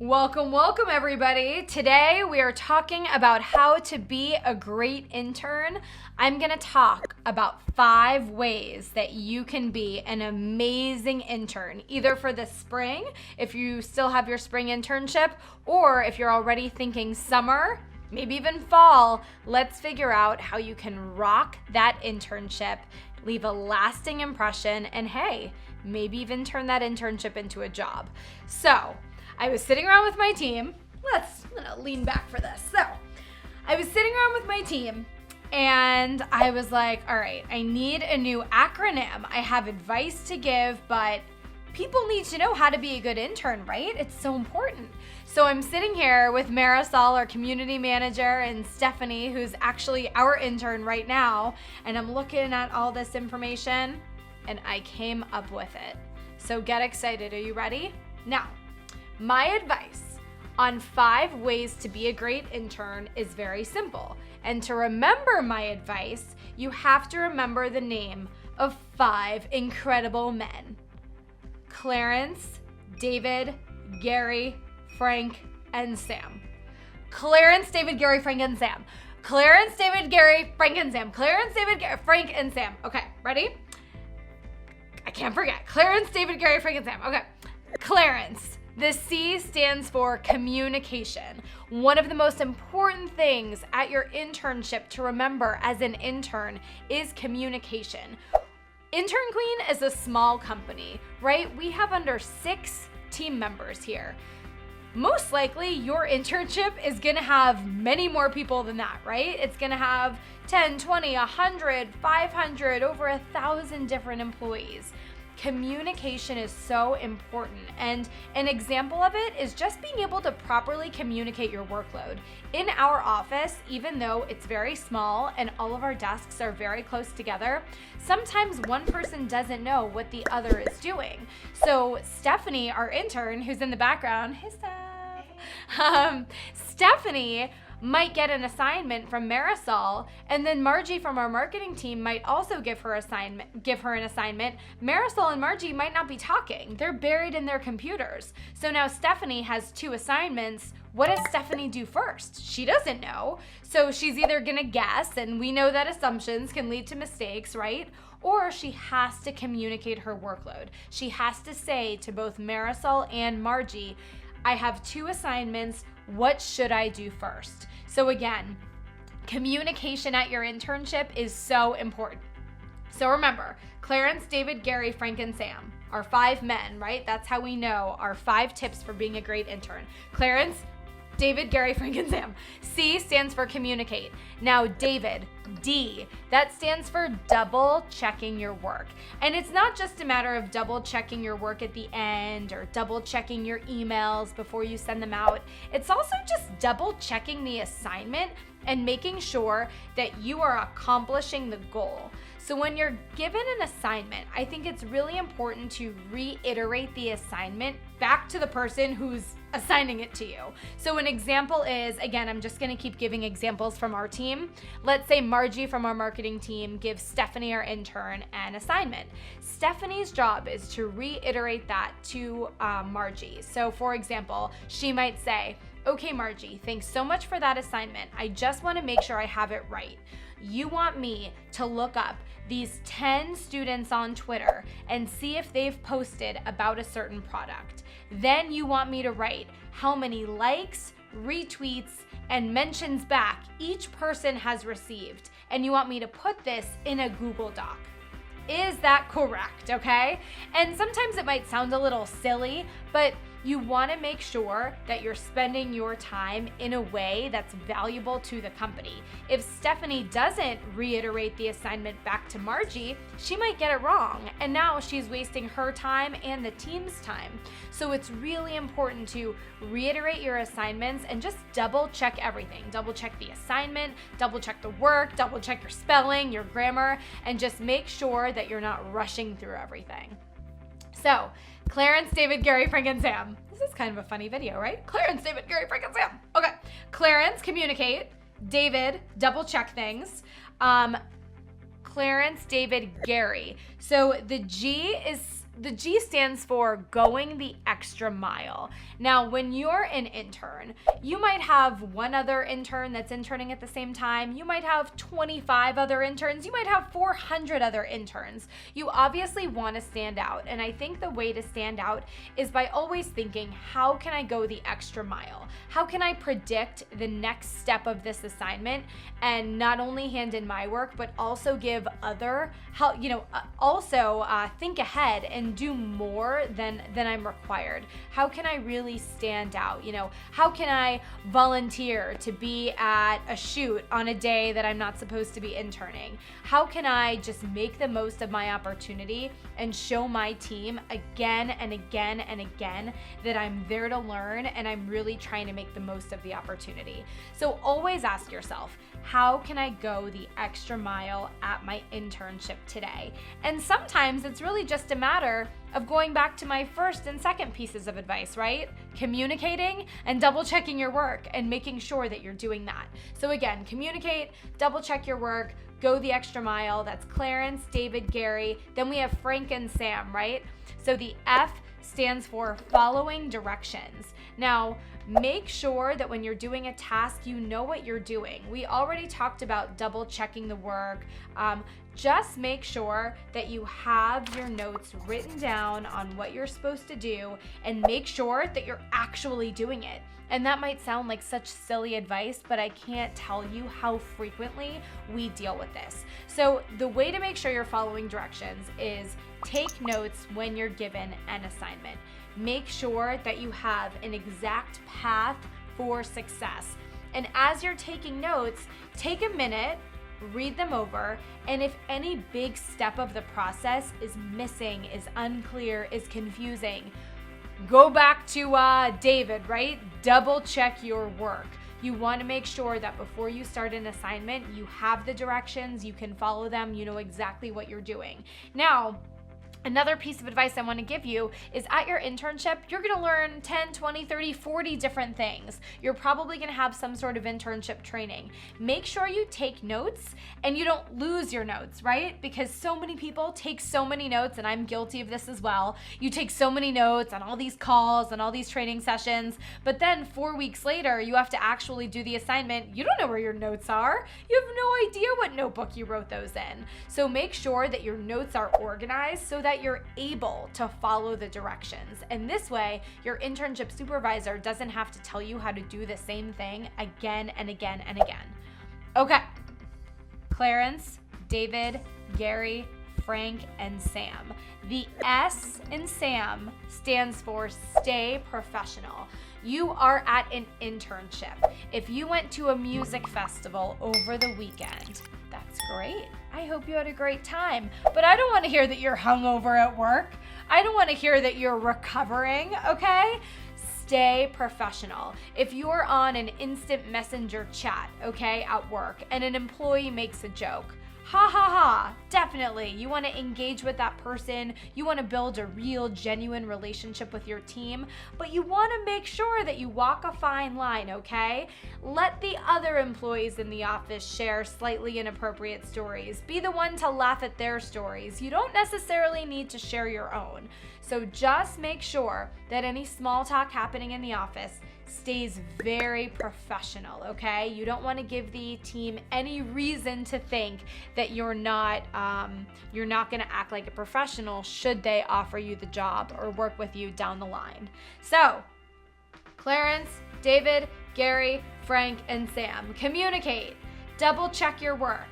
Welcome everybody. Today we are talking about how to be a great intern. I'm gonna talk about 5 ways that you can be an amazing intern, either for the spring, if you still have your spring internship, or if you're already thinking summer, maybe even fall. Let's figure out how you can rock that internship, leave a lasting impression, and hey, maybe even turn that internship into a job. So, I was sitting around with my team. I'm gonna lean back for this. So, I was sitting around with my team and I was like, all right, I need a new acronym. I have advice to give, but people need to know how to be a good intern, right? It's so important. So I'm sitting here with Marisol, our community manager, and Stephanie, who's actually our intern right now, and I'm looking at all this information and I came up with it. So get excited. Are you ready? Now, my advice on 5 ways to be a great intern is very simple. And to remember my advice, you have to remember the name of 5 incredible men: Clarence, David, Gary, Frank, and Sam. Clarence, David, Gary, Frank, and Sam. Clarence, David, Gary, Frank, and Sam. Clarence, David, Gary, Frank, and Sam. Okay, ready? I can't forget. Clarence, David, Gary, Frank, and Sam. Okay. Clarence. The C stands for communication. One of the most important things at your internship to remember as an intern is communication. Intern Queen is a small company, right? We have under 6 team members here. Most likely your internship is gonna have many more people than that, right? It's gonna have 10, 20, 100, 500, over 1,000 different employees. Communication is so important, and an example of it is just being able to properly communicate your workload. In our office, even though it's very small and all of our desks are very close together, sometimes one person doesn't know what the other is doing. So Stephanie, our intern, who's in the background, hey Steph, Stephanie might get an assignment from Marisol, and then Margie from our marketing team might also give her an assignment. Marisol and Margie might not be talking. They're buried in their computers. So now Stephanie has 2 assignments. What does Stephanie do first? She doesn't know. So she's either gonna guess, and we know that assumptions can lead to mistakes, right? Or she has to communicate her workload. She has to say to both Marisol and Margie, I have 2 assignments. What should I do first? So again, communication at your internship is so important. So remember, Clarence, David, Gary, Frank, and Sam are 5 men, right? That's how we know our 5 tips for being a great intern. Clarence, David, Gary, Frank, and Sam. C stands for communicate. Now David, D, that stands for double checking your work. And it's not just a matter of double checking your work at the end or double checking your emails before you send them out. It's also just double checking the assignment and making sure that you are accomplishing the goal. So when you're given an assignment, I think it's really important to reiterate the assignment back to the person who's assigning it to you. So an example is, again, I'm just gonna keep giving examples from our team. Let's say Margie from our marketing team gives Stephanie, our intern, an assignment. Stephanie's job is to reiterate that to Margie. So for example, she might say, okay, Margie, thanks so much for that assignment. I just wanna make sure I have it right. You want me to look up these 10 students on Twitter and see if they've posted about a certain product. Then you want me to write how many likes, retweets, and mentions back each person has received. And you want me to put this in a Google Doc. Is that correct, okay? And sometimes it might sound a little silly, but you want to make sure that you're spending your time in a way that's valuable to the company. If Stephanie doesn't reiterate the assignment back to Margie, she might get it wrong, and now she's wasting her time and the team's time. So it's really important to reiterate your assignments and just double check everything. Double check the assignment, double check the work, double check your spelling, your grammar, and just make sure that you're not rushing through everything. So, Clarence, David, Gary, Frank, and Sam. This is kind of a funny video, right? Clarence, David, Gary, Frank, and Sam. Okay. Clarence, communicate. David, double check things. Clarence, David, Gary. So the G is the G stands for going the extra mile. Now, when you're an intern, you might have one other intern that's interning at the same time. You might have 25 other interns. You might have 400 other interns. You obviously want to stand out. And I think the way to stand out is by always thinking, how can I go the extra mile? How can I predict the next step of this assignment and not only hand in my work, but also give think ahead and do more than I'm required? How can I really stand out? How can I volunteer to be at a shoot on a day that I'm not supposed to be interning? How can I just make the most of my opportunity and show my team again and again and again that I'm there to learn and I'm really trying to make the most of the opportunity? So always ask yourself, how can I go the extra mile at my internship today? And sometimes it's really just a matter of going back to my first and second pieces of advice, right? Communicating and double checking your work and making sure that you're doing that. So again, communicate, double check your work, go the extra mile. That's Clarence, David, Gary. Then we have Frank and Sam, right? So the F stands for following directions. Now, make sure that when you're doing a task, you know what you're doing. We already talked about double checking the work. Just make sure that you have your notes written down on what you're supposed to do and make sure that you're actually doing it. And that might sound like such silly advice, but I can't tell you how frequently we deal with this. So the way to make sure you're following directions is take notes when you're given an assignment. Make sure that you have an exact path for success. And as you're taking notes, take a minute, read them over, and if any big step of the process is missing, is unclear, is confusing, go back to David, right? Double check your work. You want to make sure that before you start an assignment, you have the directions, you can follow them, you know exactly what you're doing. Now, another piece of advice I want to give you is at your internship, you're going to learn 10, 20, 30, 40 different things. You're probably going to have some sort of internship training. Make sure you take notes and you don't lose your notes, right? Because so many people take so many notes, and I'm guilty of this as well. You take so many notes on all these calls and all these training sessions, but then 4 weeks later, you have to actually do the assignment. You don't know where your notes are. You have no idea what notebook you wrote those in. So make sure that your notes are organized so that you're able to follow the directions. And this way, your internship supervisor doesn't have to tell you how to do the same thing again and again and again. Okay, Clarence, David, Gary, Frank, and Sam. The S in Sam stands for stay professional. You are at an internship. If you went to a music festival over the weekend, that's great. I hope you had a great time. But I don't want to hear that you're hungover at work. I don't want to hear that you're recovering, okay? Stay professional. If you're on an instant messenger chat, okay, at work, and an employee makes a joke, ha ha ha, definitely. You want to engage with that person. You want to build a real, genuine relationship with your team, but you want to make sure that you walk a fine line, okay? Let the other employees in the office share slightly inappropriate stories. Be the one to laugh at their stories. You don't necessarily need to share your own. So just make sure that any small talk happening in the office stays very professional, okay? You don't want to give the team any reason to think that you're not going to act like a professional should they offer you the job or work with you down the line. So, Clarence, David, Gary, Frank, and Sam, communicate, double check your work,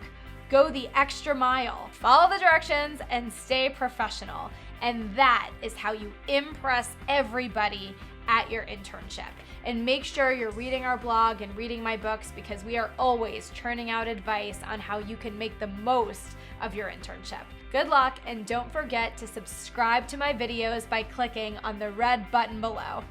go the extra mile, follow the directions, and stay professional. And that is how you impress everybody at your internship. And make sure you're reading our blog and reading my books, because we are always churning out advice on how you can make the most of your internship. Good luck, and don't forget to subscribe to my videos by clicking on the red button below.